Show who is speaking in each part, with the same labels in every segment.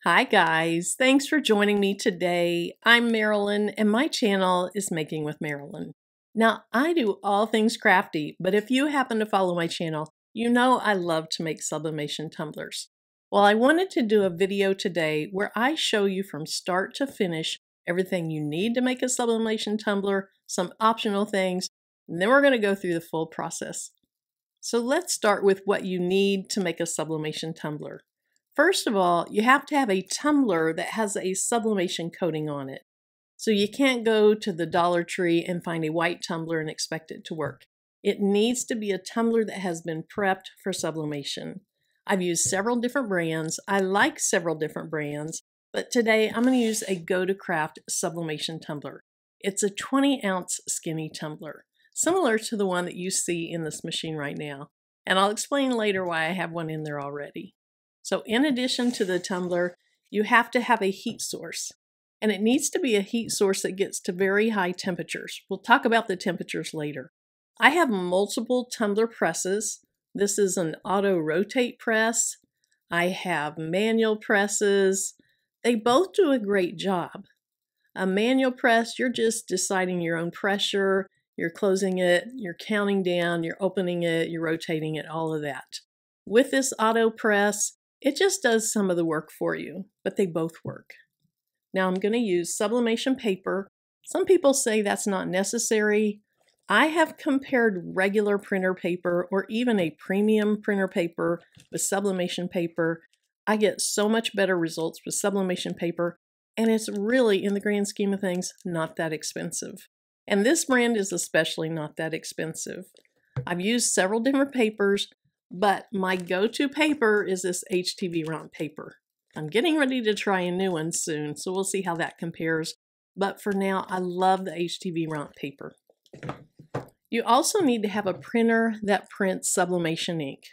Speaker 1: Hi guys, thanks for joining me today. I'm Marilyn and my channel is Making with Marilyn. Now I do all things crafty, but if you happen to follow my channel, you know I love to make sublimation tumblers. Well, I wanted to do a video today where I show you from start to finish everything you need to make a sublimation tumbler, some optional things, and then we're going to go through the full process. So let's start with what you need to make a sublimation tumbler. First of all, you have to have a tumbler that has a sublimation coating on it. So you can't go to the Dollar Tree and find a white tumbler and expect it to work. It needs to be a tumbler that has been prepped for sublimation. I've used several different brands. I like several different brands, but today I'm going to use a Go to Craft sublimation tumbler. It's a 20-ounce skinny tumbler, similar to the one that you see in this machine right now. And I'll explain later why I have one in there already. So in addition to the tumbler, you have to have a heat source. And it needs to be a heat source that gets to very high temperatures. We'll talk about the temperatures later. I have multiple tumbler presses. This is an auto rotate press. I have manual presses. They both do a great job. A manual press, you're just deciding your own pressure, you're closing it, you're counting down, you're opening it, you're rotating it, all of that. With this auto press, it just does some of the work for you, but they both work. Now I'm going to use sublimation paper. Some people say that's not necessary. I have compared regular printer paper or even a premium printer paper with sublimation paper. I get so much better results with sublimation paper, and it's really, in the grand scheme of things, not that expensive. And this brand is especially not that expensive. I've used several different papers, but my go-to paper is this HTV Ront paper. I'm getting ready to try a new one soon, so we'll see how that compares. But for now, I love the HTV Ront paper. You also need to have a printer that prints sublimation ink.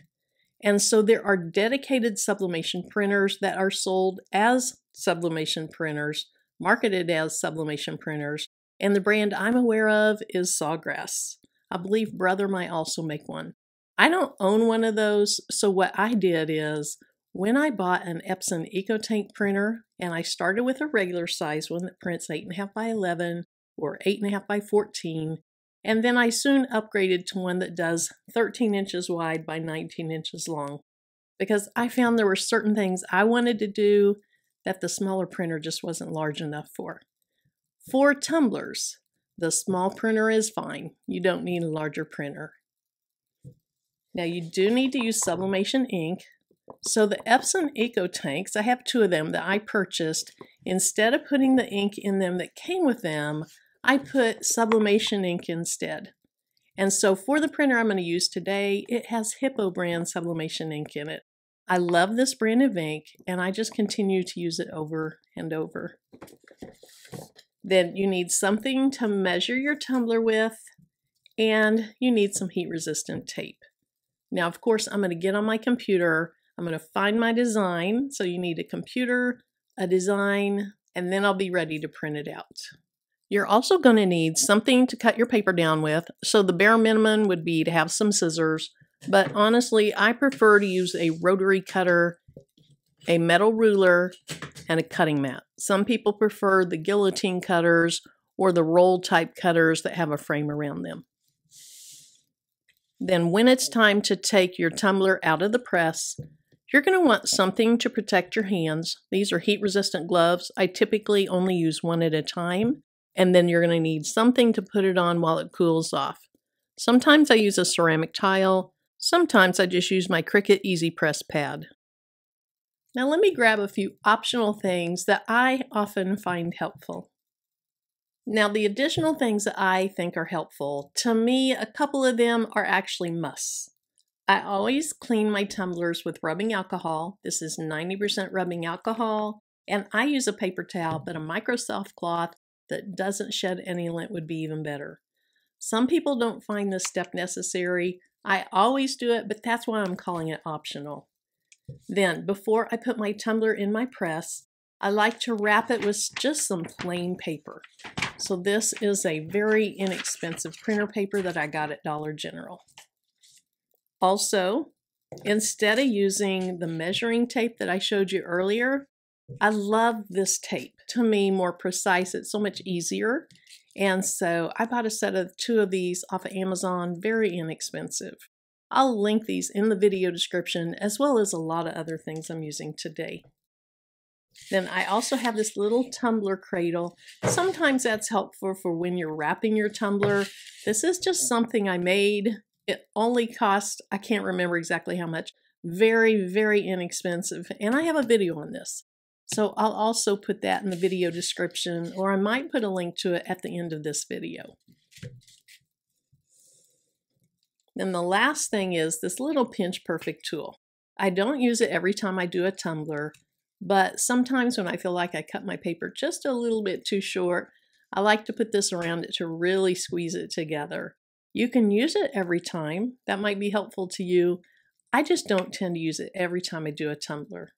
Speaker 1: And so there are dedicated sublimation printers that are sold as sublimation printers, marketed as sublimation printers. And the brand I'm aware of is Sawgrass. I believe Brother might also make one. I don't own one of those, so what I did is, when I bought an Epson EcoTank printer, and I started with a regular size one that prints 8.5 by 11 or 8.5 by 14, and then I soon upgraded to one that does 13 inches wide by 19 inches long, because I found there were certain things I wanted to do that the smaller printer just wasn't large enough for. For tumblers, the small printer is fine. You don't need a larger printer. Now you do need to use sublimation ink. So the Epson EcoTanks, I have two of them that I purchased. Instead of putting the ink in them that came with them, I put sublimation ink instead. And so for the printer I'm going to use today, it has Hippo brand sublimation ink in it. I love this brand of ink, and I just continue to use it over and over. Then you need something to measure your tumbler with, and you need some heat-resistant tape. Now, of course, I'm going to get on my computer. I'm going to find my design. So you need a computer, a design, and then I'll be ready to print it out. You're also going to need something to cut your paper down with. So the bare minimum would be to have some scissors. But honestly, I prefer to use a rotary cutter, a metal ruler, and a cutting mat. Some people prefer the guillotine cutters or the roll type cutters that have a frame around them. Then when it's time to take your tumbler out of the press, you're going to want something to protect your hands. These are heat-resistant gloves. I typically only use one at a time, and then you're going to need something to put it on while it cools off. Sometimes I use a ceramic tile. Sometimes I just use my Cricut Easy Press pad. Now let me grab a few optional things that I often find helpful. Now, the additional things that I think are helpful, to me, a couple of them are actually musts. I always clean my tumblers with rubbing alcohol. This is 90% rubbing alcohol, and I use a paper towel, but a microsoft cloth that doesn't shed any lint would be even better. Some people don't find this step necessary. I always do it, but that's why I'm calling it optional. Then, before I put my tumbler in my press, I like to wrap it with just some plain paper. So this is a very inexpensive printer paper that I got at Dollar General. Also, instead of using the measuring tape that I showed you earlier, I love this tape. To me, more precise, it's so much easier. And so I bought a set of 2 of these off of Amazon, very inexpensive. I'll link these in the video description, as well as a lot of other things I'm using today. Then I also have this little tumbler cradle. Sometimes that's helpful for when you're wrapping your tumbler. This is just something I made. It only cost, I can't remember exactly how much, very, very inexpensive. And I have a video on this. So I'll also put that in the video description, or I might put a link to it at the end of this video. Then the last thing is this little Pinch Perfect tool. I don't use it every time I do a tumbler, but sometimes when I feel like I cut my paper just a little bit too short, I like to put this around it to really squeeze it together. You can use it every time. That might be helpful to you. I just don't tend to use it every time I do a tumbler.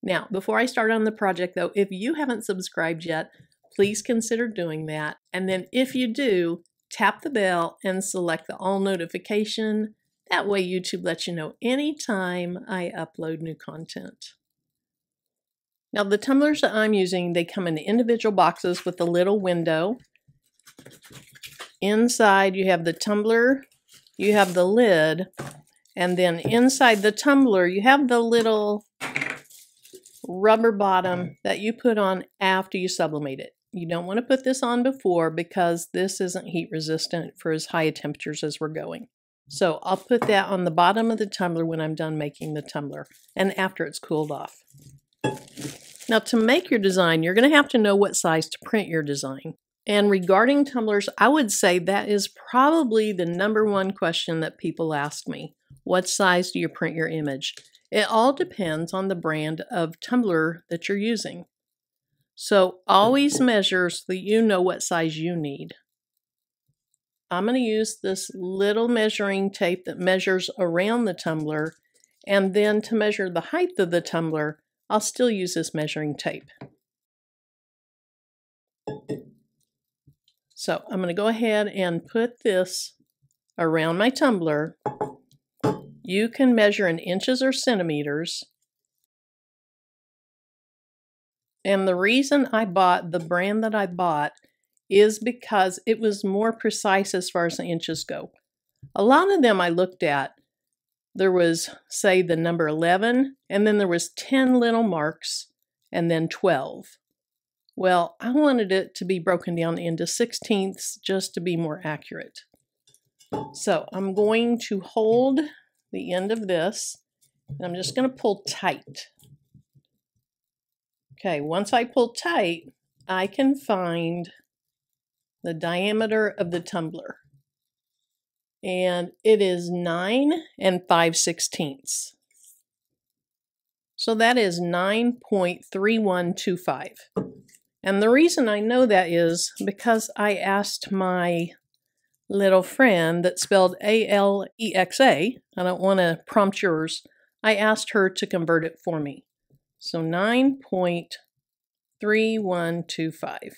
Speaker 1: Now, before I start on the project though, if you haven't subscribed yet, please consider doing that. And then if you do, tap the bell and select the all notification. That way YouTube lets you know anytime I upload new content. Now the tumblers that I'm using, they come in individual boxes with a little window. Inside you have the tumbler, you have the lid, and then inside the tumbler you have the little rubber bottom that you put on after you sublimate it. You don't want to put this on before because this isn't heat resistant for as high temperatures as we're going. So I'll put that on the bottom of the tumbler when I'm done making the tumbler and after it's cooled off. Now to make your design, you're going to have to know what size to print your design. And regarding tumblers, I would say that is probably the #1 question that people ask me. What size do you print your image? It all depends on the brand of tumbler that you're using. So always measure so that you know what size you need. I'm going to use this little measuring tape that measures around the tumbler, and then to measure the height of the tumbler, I'll still use this measuring tape. So I'm going to go ahead and put this around my tumbler. You can measure in inches or centimeters. And the reason I bought the brand that I bought is because it was more precise as far as the inches go. A lot of them I looked at, there was, say, the number 11, and then there was 10 little marks, and then 12. Well, I wanted it to be broken down into 16ths just to be more accurate. So I'm going to hold the end of this, and I'm just going to pull tight. Okay, once I pull tight, I can find the diameter of the tumbler. And it is 9 5/16. So that is 9.3125. And the reason I know that is because I asked my little friend that spelled Alexa, I don't want to prompt yours, I asked her to convert it for me. So 9.3125.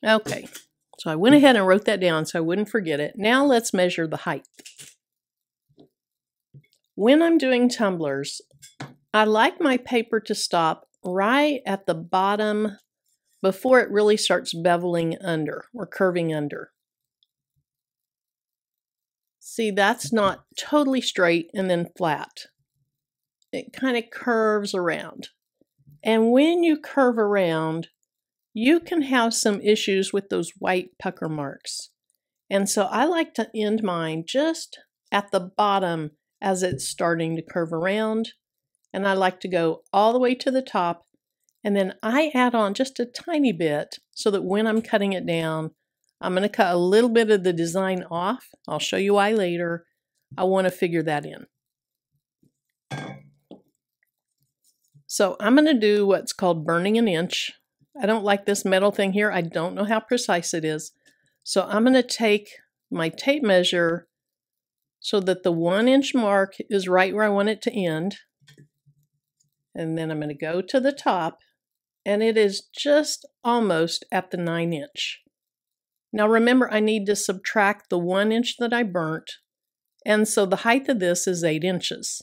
Speaker 1: Okay, so I went ahead and wrote that down so I wouldn't forget it. Now let's measure the height. When I'm doing tumblers, I like my paper to stop right at the bottom before it really starts beveling under or curving under. See, that's not totally straight and then flat. It kind of curves around. And when you curve around, you can have some issues with those white pucker marks. And so I like to end mine just at the bottom as it's starting to curve around. And I like to go all the way to the top. And then I add on just a tiny bit so that when I'm cutting it down, I'm going to cut a little bit of the design off. I'll show you why later. I want to figure that in. So I'm going to do what's called burning an inch. I don't like this metal thing here. I don't know how precise it is. So I'm going to take my tape measure so that the 1 inch mark is right where I want it to end. And then I'm going to go to the top, and it is just almost at the 9 inch. Now remember, I need to subtract the 1 inch that I burnt, and so the height of this is 8 inches.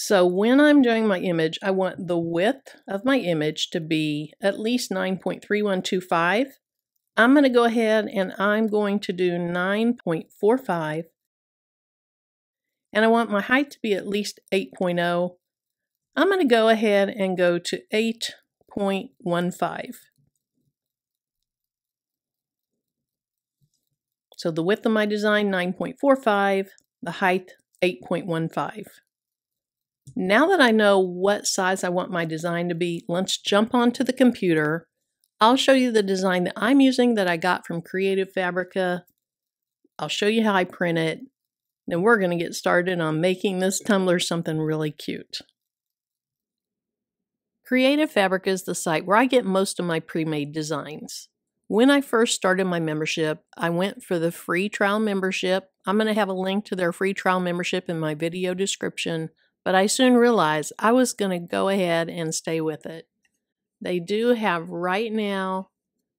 Speaker 1: So when I'm doing my image, I want the width of my image to be at least 9.3125. I'm going to go ahead and I'm going to do 9.45. And I want my height to be at least 8.0. I'm going to go ahead and go to 8.15. So the width of my design, 9.45, the height, 8.15. Now that I know what size I want my design to be, let's jump onto the computer. I'll show you the design that I'm using that I got from Creative Fabrica. I'll show you how I print it. Then we're going to get started on making this tumbler something really cute. Creative Fabrica is the site where I get most of my pre-made designs. When I first started my membership, I went for the free trial membership. I'm going to have a link to their free trial membership in my video description, but I soon realized I was going to go ahead and stay with it. They do have right now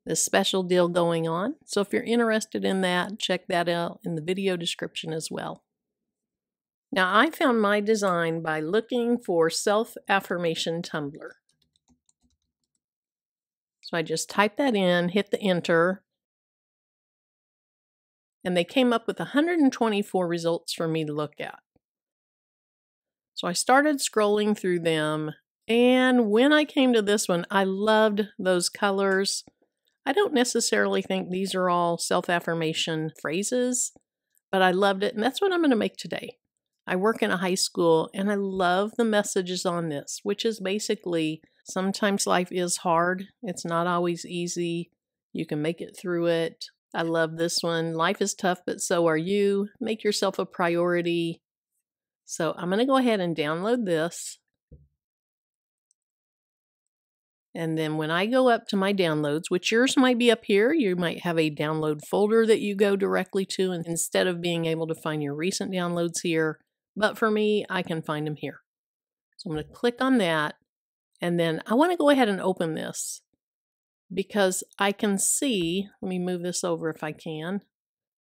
Speaker 1: this special deal going on, so if you're interested in that, check that out in the video description as well. Now, I found my design by looking for self-affirmation tumbler. So I just typed that in, hit the enter, and they came up with 124 results for me to look at. So I started scrolling through them, and when I came to this one, I loved those colors. I don't necessarily think these are all self-affirmation phrases, but I loved it, and that's what I'm going to make today. I work in a high school, and I love the messages on this, which is basically, sometimes life is hard. It's not always easy. You can make it through it. I love this one. Life is tough, but so are you. Make yourself a priority. So I'm going to go ahead and download this. And then when I go up to my downloads, which yours might be up here, you might have a download folder that you go directly to instead of being able to find your recent downloads here. But for me, I can find them here. So I'm going to click on that. And then I want to go ahead and open this because I can see, let me move this over if I can.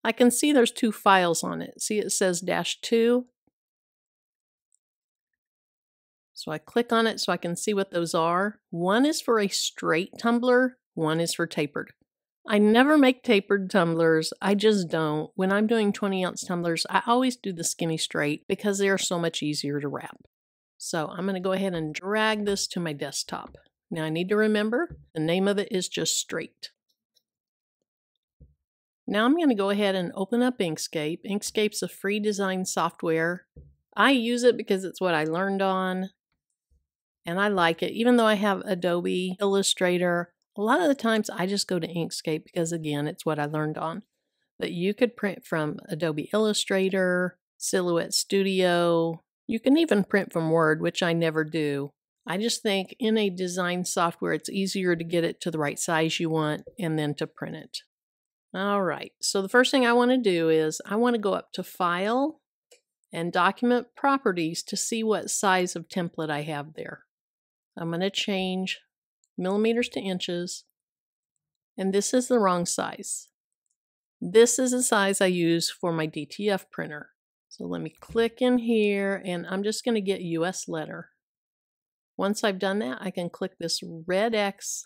Speaker 1: I can see there's two files on it. See, it says -2. So I click on it so I can see what those are. One is for a straight tumbler, one is for tapered. I never make tapered tumblers. I just don't. When I'm doing 20-ounce tumblers, I always do the skinny straight because they are so much easier to wrap. So I'm going to go ahead and drag this to my desktop. Now I need to remember the name of it is just straight. Now I'm going to go ahead and open up Inkscape. Inkscape's a free design software. I use it because it's what I learned on. And I like it. Even though I have Adobe Illustrator, a lot of the times I just go to Inkscape because, again, it's what I learned on. But you could print from Adobe Illustrator, Silhouette Studio. You can even print from Word, which I never do. I just think in a design software, it's easier to get it to the right size you want and then to print it. All right, so the first thing I want to do is I want to go up to File and Document Properties to see what size of template I have there. I'm going to change millimeters to inches, and this is the wrong size. This is the size I use for my DTF printer. So let me click in here, and I'm just going to get US letter. Once I've done that, I can click this red X,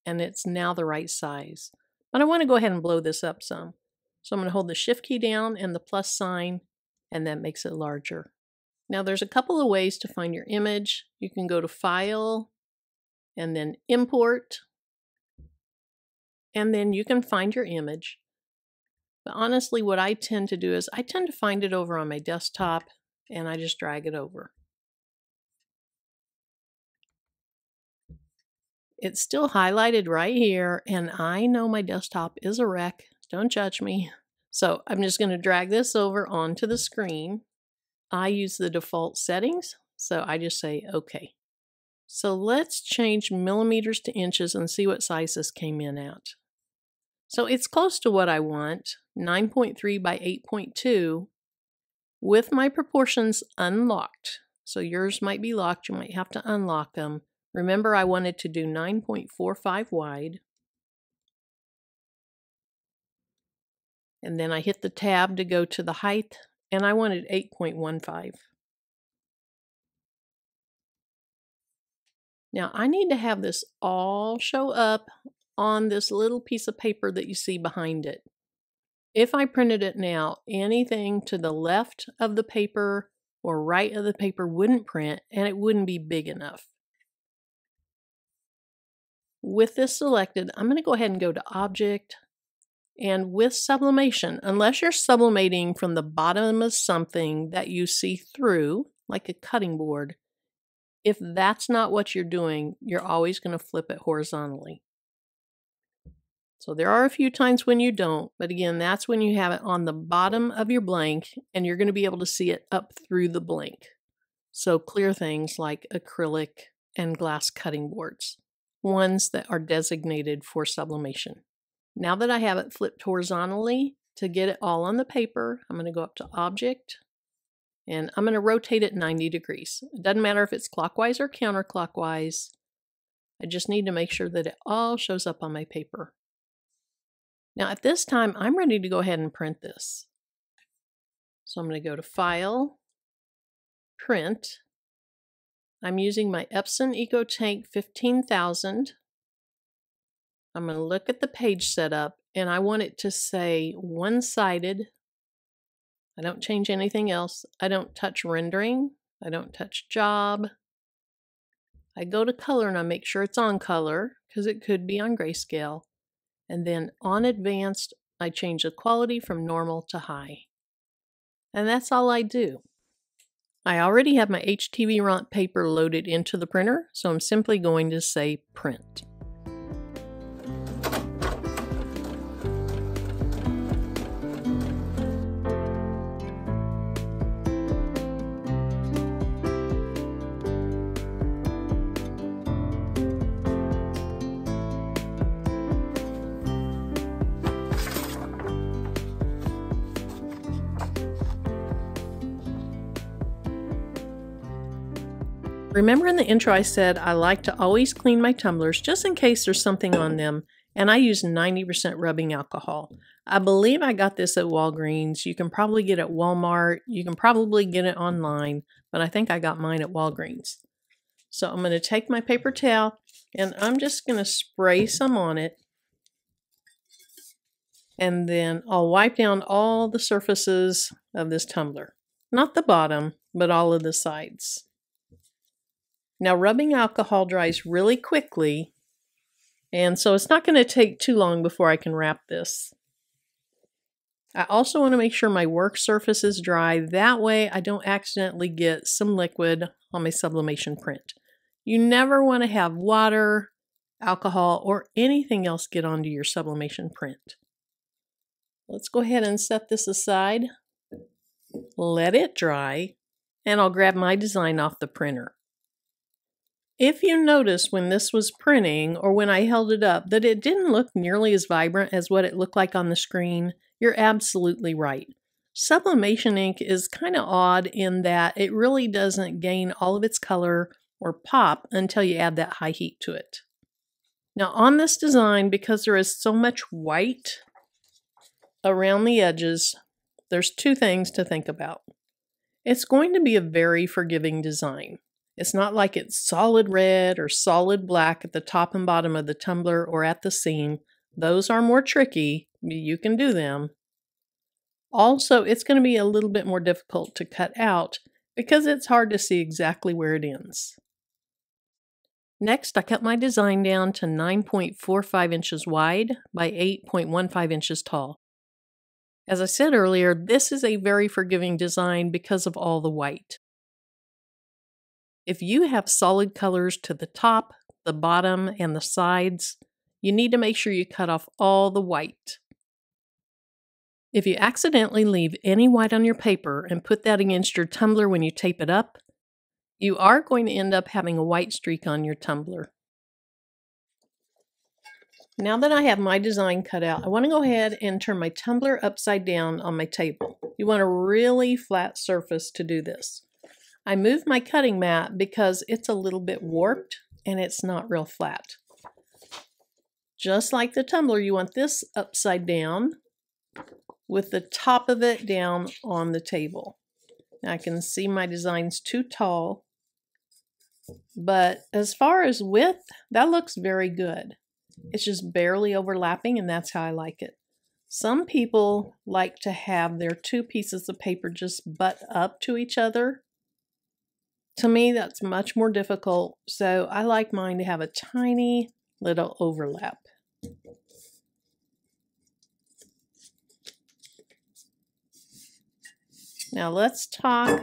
Speaker 1: and it's now the right size. But I want to go ahead and blow this up some. So I'm going to hold the Shift key down and the plus sign, and that makes it larger. Now there's a couple of ways to find your image. You can go to File and then Import, and then you can find your image. But honestly, what I tend to do is I tend to find it over on my desktop and I just drag it over. It's still highlighted right here, and I know my desktop is a wreck. Don't judge me. So I'm just going to drag this over onto the screen. I use the default settings, so I just say OK. So let's change millimeters to inches and see what size this came in at. So it's close to what I want, 9.3 by 8.2, with my proportions unlocked. So yours might be locked, you might have to unlock them. Remember, I wanted to do 9.45 wide. And then I hit the tab to go to the height, and I wanted 8.15. Now I need to have this all show up on this little piece of paper that you see behind it. If I printed it now, anything to the left of the paper or right of the paper wouldn't print, and it wouldn't be big enough. With this selected, I'm going to go ahead and go to Object, and with sublimation, unless you're sublimating from the bottom of something that you see through, like a cutting board, if that's not what you're doing, you're always going to flip it horizontally. So there are a few times when you don't, but again, that's when you have it on the bottom of your blank and you're going to be able to see it up through the blank. So clear things like acrylic and glass cutting boards, ones that are designated for sublimation. Now that I have it flipped horizontally, to get it all on the paper, I'm going to go up to Object and I'm going to rotate it 90 degrees. It doesn't matter if it's clockwise or counterclockwise. I just need to make sure that it all shows up on my paper. Now at this time, I'm ready to go ahead and print this. So I'm going to go to File, Print. I'm using my Epson EcoTank 15,000. I'm going to look at the page setup and I want it to say one-sided. I don't change anything else. I don't touch rendering. I don't touch job. I go to color and I make sure it's on color because it could be on grayscale. And then on advanced, I change the quality from normal to high. And that's all I do. I already have my HTV paper loaded into the printer, so I'm simply going to say print. Remember in the intro I said I like to always clean my tumblers just in case there's something on them, and I use 90% rubbing alcohol. I believe I got this at Walgreens. You can probably get it at Walmart. You can probably get it online, but I think I got mine at Walgreens. So I'm going to take my paper towel and I'm just going to spray some on it. And then I'll wipe down all the surfaces of this tumbler. Not the bottom, but all of the sides. Now, rubbing alcohol dries really quickly, and so it's not going to take too long before I can wrap this. I also want to make sure my work surface is dry. That way I don't accidentally get some liquid on my sublimation print. You never want to have water, alcohol, or anything else get onto your sublimation print. Let's go ahead and set this aside, let it dry, and I'll grab my design off the printer. If you notice when this was printing or when I held it up that it didn't look nearly as vibrant as what it looked like on the screen, you're absolutely right. Sublimation ink is kind of odd in that it really doesn't gain all of its color or pop until you add that high heat to it. Now on this design, because there is so much white around the edges, there's two things to think about. It's going to be a very forgiving design. It's not like it's solid red or solid black at the top and bottom of the tumbler or at the seam. Those are more tricky. You can do them. Also, it's going to be a little bit more difficult to cut out because it's hard to see exactly where it ends. Next, I cut my design down to 9.45 inches wide by 8.15 inches tall. As I said earlier, this is a very forgiving design because of all the white. If you have solid colors to the top, the bottom, and the sides, you need to make sure you cut off all the white. If you accidentally leave any white on your paper and put that against your tumbler when you tape it up, you are going to end up having a white streak on your tumbler. Now that I have my design cut out, I want to go ahead and turn my tumbler upside down on my table. You want a really flat surface to do this. I moved my cutting mat because it's a little bit warped and it's not real flat. Just like the tumbler, you want this upside down with the top of it down on the table. Now I can see my design's too tall, But as far as width, that looks very good. It's just barely overlapping, and that's how I like it. Some people like to have their two pieces of paper just butt up to each other. To me, that's much more difficult, so I like mine to have a tiny little overlap. Now let's talk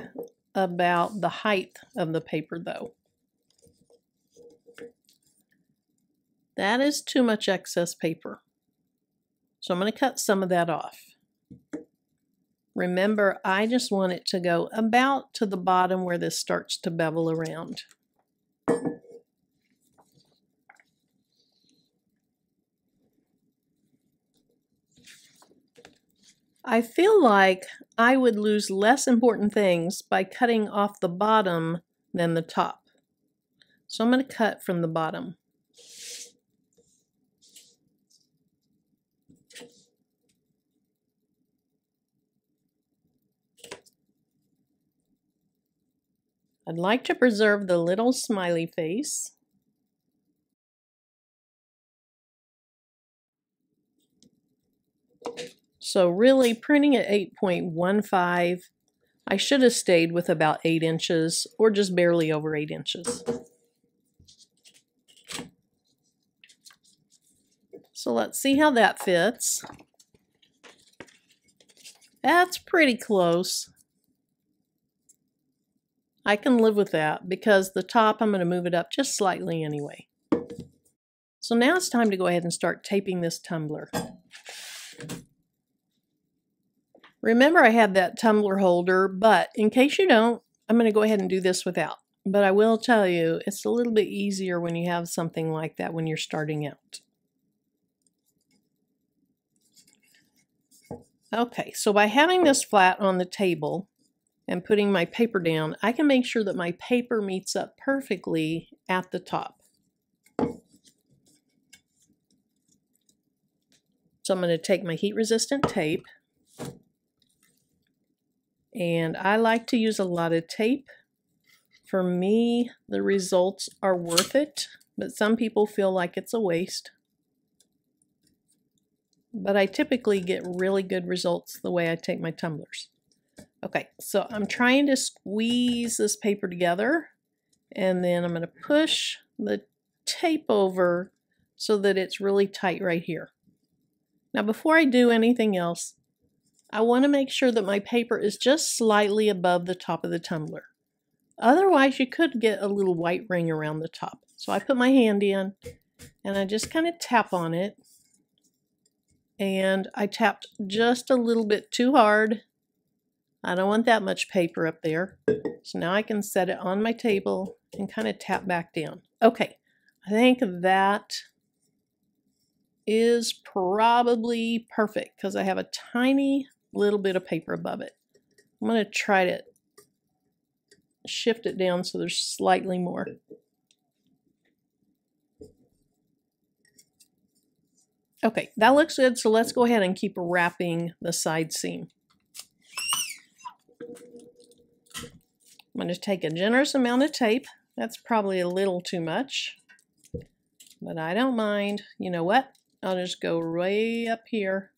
Speaker 1: about the height of the paper though. That is too much excess paper. So I'm going to cut some of that off. Remember, I just want it to go about to the bottom where this starts to bevel around. I feel like I would lose less important things by cutting off the bottom than the top. So I'm going to cut from the bottom. I'd like to preserve the little smiley face. So really printing at 8.15, I should have stayed with about 8 inches or just barely over 8 inches. So let's see how that fits. That's pretty close. I can live with that because the top I'm going to move it up just slightly anyway. So now it's time to go ahead and start taping this tumbler. Remember I have that tumbler holder, but in case you don't, I'm going to go ahead and do this without. But I will tell you, it's a little bit easier when you have something like that when you're starting out. Okay, so by having this flat on the table and putting my paper down, I can make sure that my paper meets up perfectly at the top. So I'm going to take my heat-resistant tape, and I like to use a lot of tape. For me, the results are worth it, but some people feel like it's a waste. But I typically get really good results the way I take my tumblers. Okay, so I'm trying to squeeze this paper together, and then I'm going to push the tape over so that it's really tight right here. Now before I do anything else, I want to make sure that my paper is just slightly above the top of the tumbler. Otherwise, you could get a little white ring around the top. So I put my hand in, and I just kind of tap on it. And I tapped just a little bit too hard. I don't want that much paper up there. So now I can set it on my table and kind of tap back down. Okay, I think that is probably perfect because I have a tiny little bit of paper above it. I'm going to try to shift it down so there's slightly more. Okay, that looks good, so let's go ahead and keep wrapping the side seam. I'm going to take a generous amount of tape. That's probably a little too much, but I don't mind. You know what? I'll just go way up here.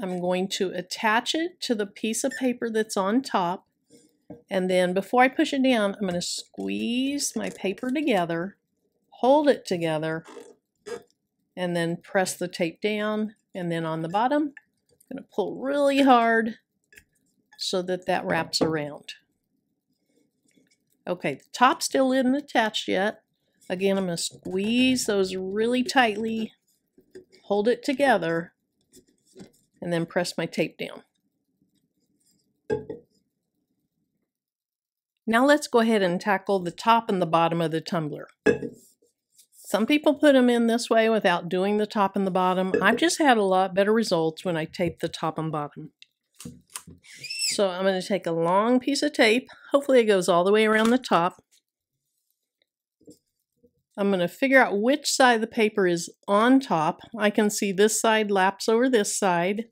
Speaker 1: I'm going to attach it to the piece of paper that's on top, and then before I push it down, I'm going to squeeze my paper together, hold it together, and then press the tape down. And then on the bottom, I'm going to pull really hard so that that wraps around. Okay, the top still isn't attached yet. Again, I'm going to squeeze those really tightly, hold it together, and then press my tape down. Now let's go ahead and tackle the top and the bottom of the tumbler. Some people put them in this way without doing the top and the bottom. I've just had a lot better results when I tape the top and bottom. So I'm going to take a long piece of tape. Hopefully it goes all the way around the top. I'm going to figure out which side of the paper is on top. I can see this side laps over this side.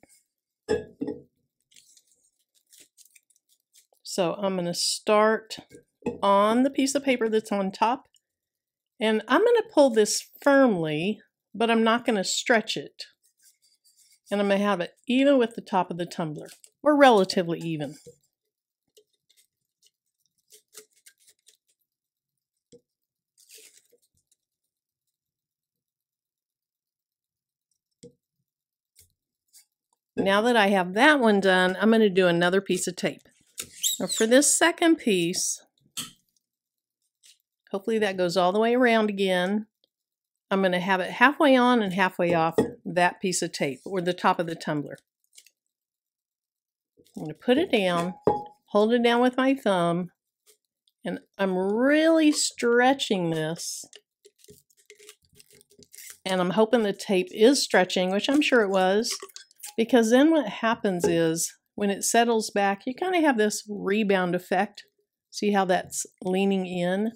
Speaker 1: So I'm going to start on the piece of paper that's on top, and I'm going to pull this firmly, but I'm not going to stretch it. And I'm going to have it even with the top of the tumbler, or relatively even. Now that I have that one done, I'm going to do another piece of tape. Now for this second piece, hopefully that goes all the way around again. I'm going to have it halfway on and halfway off that piece of tape, or the top of the tumbler. I'm going to put it down, hold it down with my thumb, and I'm really stretching this. And I'm hoping the tape is stretching, which I'm sure it was, because then what happens is when it settles back, you kind of have this rebound effect. See how that's leaning in?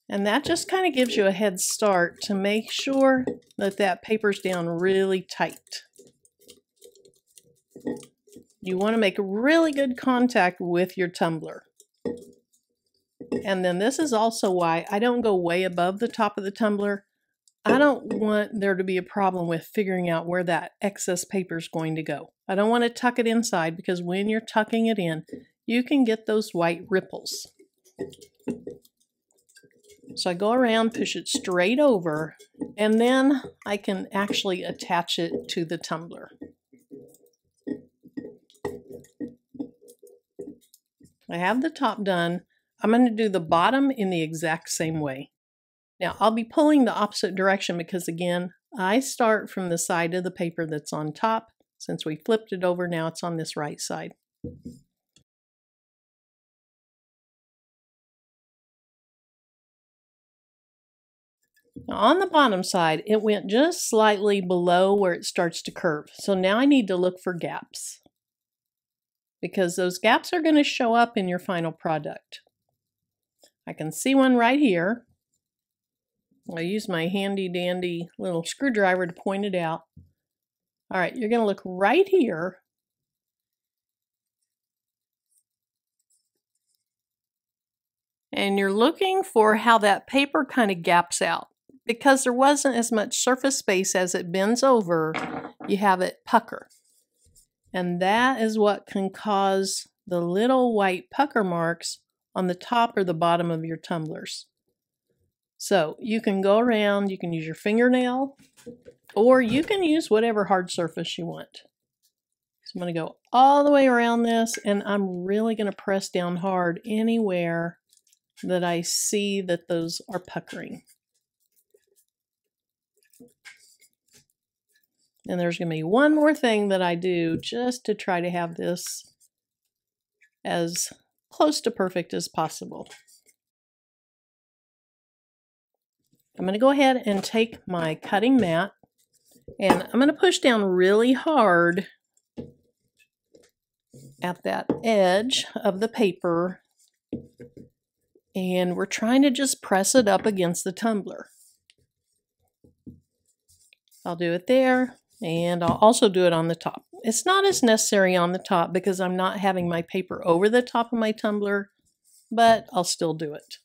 Speaker 1: And that just kind of gives you a head start to make sure that that paper's down really tight. You want to make really good contact with your tumbler. And then this is also why I don't go way above the top of the tumbler. I don't want there to be a problem with figuring out where that excess paper is going to go. I don't want to tuck it inside, because when you're tucking it in, you can get those white ripples. So I go around, push it straight over, and then I can actually attach it to the tumbler. I have the top done. I'm going to do the bottom in the exact same way. Now I'll be pulling the opposite direction because, again, I start from the side of the paper that's on top. Since we flipped it over, now it's on this right side. Now on the bottom side, it went just slightly below where it starts to curve. So now I need to look for gaps, because those gaps are going to show up in your final product. I can see one right here. I'll use my handy dandy little screwdriver to point it out. All right, you're going to look right here. And you're looking for how that paper kind of gaps out. Because there wasn't as much surface space as it bends over, you have it pucker. And that is what can cause the little white pucker marks on the top or the bottom of your tumblers. So you can go around, you can use your fingernail, or you can use whatever hard surface you want. So I'm going to go all the way around this, and I'm really going to press down hard anywhere that I see that those are puckering. And there's going to be one more thing that I do just to try to have this as close to perfect as possible. I'm going to go ahead and take my cutting mat, and I'm going to push down really hard at that edge of the paper, and we're trying to just press it up against the tumbler. I'll do it there, and I'll also do it on the top. It's not as necessary on the top because I'm not having my paper over the top of my tumbler, but I'll still do it.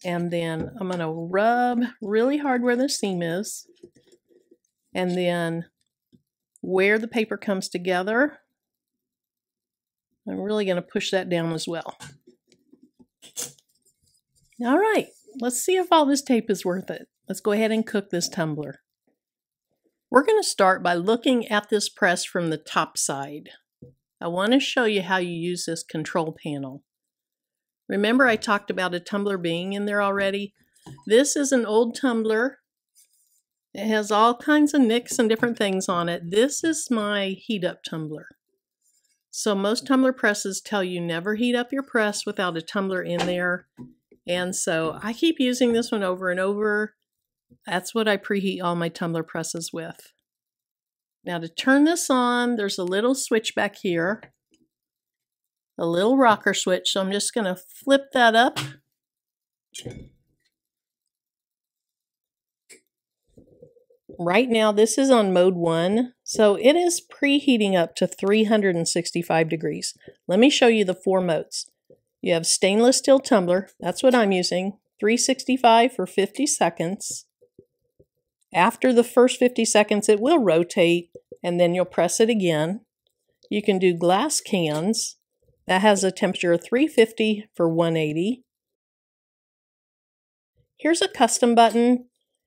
Speaker 1: And then I'm going to rub really hard where the seam is, and then where the paper comes together, I'm really going to push that down as well. All right, let's see if all this tape is worth it. Let's go ahead and cook this tumbler. We're going to start by looking at this press from the top side. I want to show you how you use this control panel. Remember I talked about a tumbler being in there already? This is an old tumbler. It has all kinds of nicks and different things on it. This is my heat up tumbler. So most tumbler presses tell you never heat up your press without a tumbler in there. And so I keep using this one over and over. That's what I preheat all my tumbler presses with. Now to turn this on, there's a little switch back here. A little rocker switch, so I'm just going to flip that up. Right now, this is on mode 1, so it is preheating up to 365 degrees. Let me show you the 4 modes. You have stainless steel tumbler, that's what I'm using, 365 for 50 seconds. After the first 50 seconds, it will rotate, and then you'll press it again. You can do glass cans. That has a temperature of 350 for 180. Here's a custom button.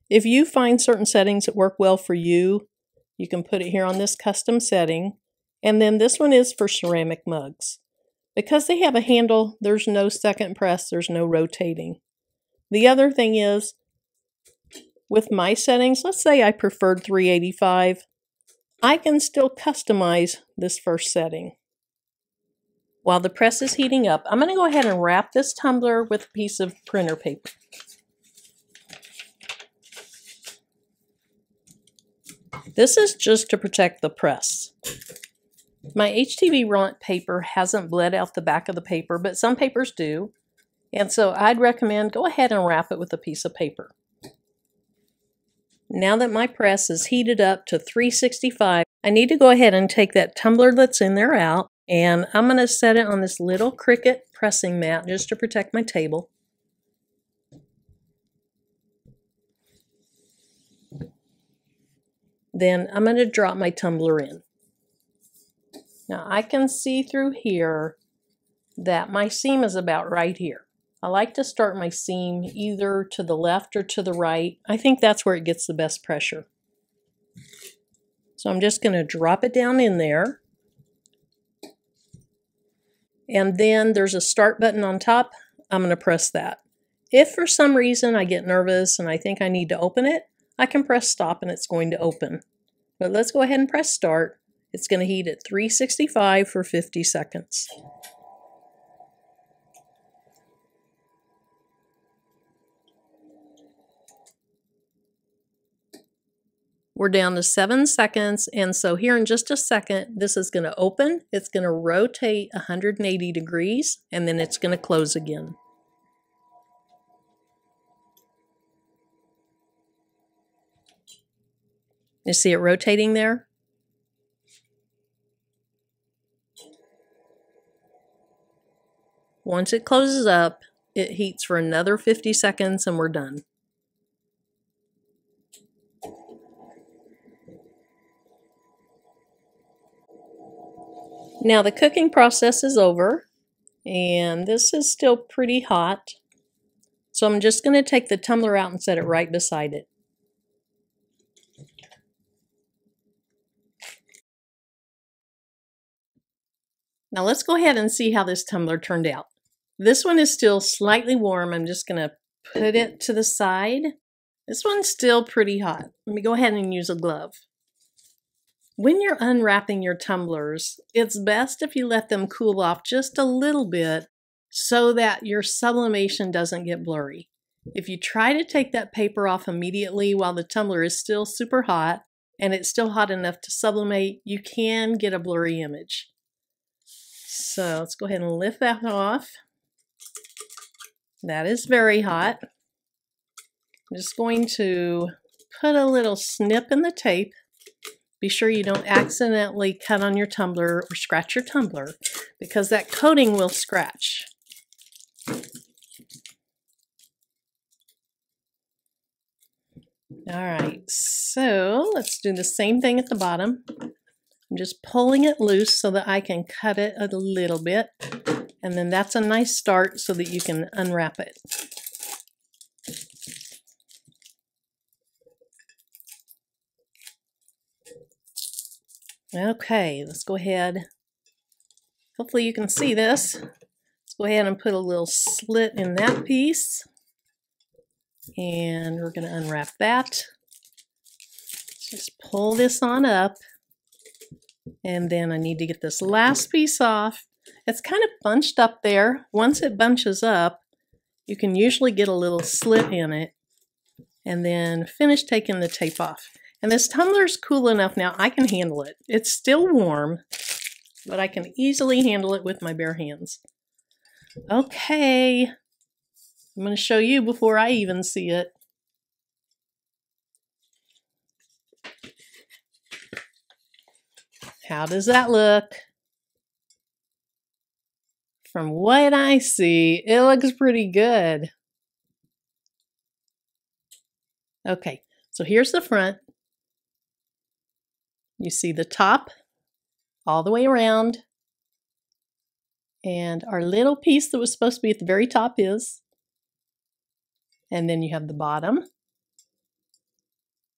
Speaker 1: If you find certain settings that work well for you, you can put it here on this custom setting. And then this one is for ceramic mugs. Because they have a handle, there's no second press, there's no rotating. The other thing is, with my settings, let's say I preferred 385, I can still customize this first setting. While the press is heating up, I'm going to go ahead and wrap this tumbler with a piece of printer paper. This is just to protect the press. My HTV Ront paper hasn't bled out the back of the paper, but some papers do. And so I'd recommend go ahead and wrap it with a piece of paper. Now that my press is heated up to 365, I need to go ahead and take that tumbler that's in there out, and I'm going to set it on this little Cricut pressing mat just to protect my table. Then I'm going to drop my tumbler in. Now I can see through here that my seam is about right here. I like to start my seam either to the left or to the right. I think that's where it gets the best pressure. So I'm just going to drop it down in there. And then there's a start button on top. I'm going to press that. If for some reason I get nervous and I think I need to open it, I can press stop and it's going to open. But let's go ahead and press start. It's going to heat at 365 for 50 seconds. We're down to 7 seconds, and so here in just a second, this is going to open, it's going to rotate 180 degrees, and then it's going to close again. You see it rotating there? Once it closes up, it heats for another 50 seconds and we're done. Now the cooking process is over, and this is still pretty hot. So I'm just going to take the tumbler out and set it right beside it. Now let's go ahead and see how this tumbler turned out. This one is still slightly warm. I'm just going to put it to the side. This one's still pretty hot. Let me go ahead and use a glove. When you're unwrapping your tumblers, it's best if you let them cool off just a little bit so that your sublimation doesn't get blurry. If you try to take that paper off immediately while the tumbler is still super hot and it's still hot enough to sublimate, you can get a blurry image. So let's go ahead and lift that off. That is very hot. I'm just going to put a little snip in the tape. Be sure you don't accidentally cut on your tumbler or scratch your tumbler, because that coating will scratch. All right, so let's do the same thing at the bottom. I'm just pulling it loose so that I can cut it a little bit, and then that's a nice start so that you can unwrap it. Okay, let's go ahead. Hopefully you can see this. Let's go ahead and put a little slit in that piece. And we're going to unwrap that. Let's just pull this on up. And then I need to get this last piece off. It's kind of bunched up there. Once it bunches up, you can usually get a little slit in it. And then finish taking the tape off. And this tumbler's cool enough now, I can handle it. It's still warm, but I can easily handle it with my bare hands. Okay, I'm going to show you before I even see it. How does that look? From what I see, it looks pretty good. Okay, so here's the front. You see the top all the way around. And our little piece that was supposed to be at the very top is. And then you have the bottom.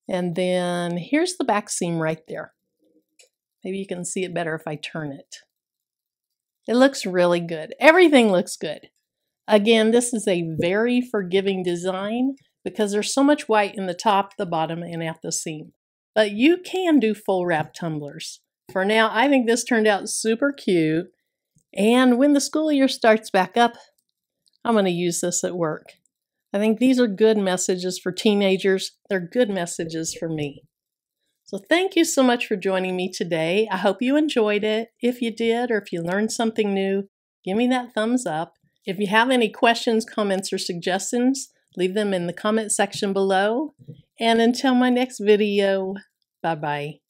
Speaker 1: And then here's the back seam right there. Maybe you can see it better if I turn it. It looks really good. Everything looks good. Again, this is a very forgiving design because there's so much white in the top, the bottom, and at the seam. But you can do full wrap tumblers. For now, I think this turned out super cute. And when the school year starts back up, I'm going to use this at work. I think these are good messages for teenagers. They're good messages for me. So thank you so much for joining me today. I hope you enjoyed it. If you did, or if you learned something new, give me that thumbs up. If you have any questions, comments, or suggestions, leave them in the comment section below. And until my next video, bye-bye.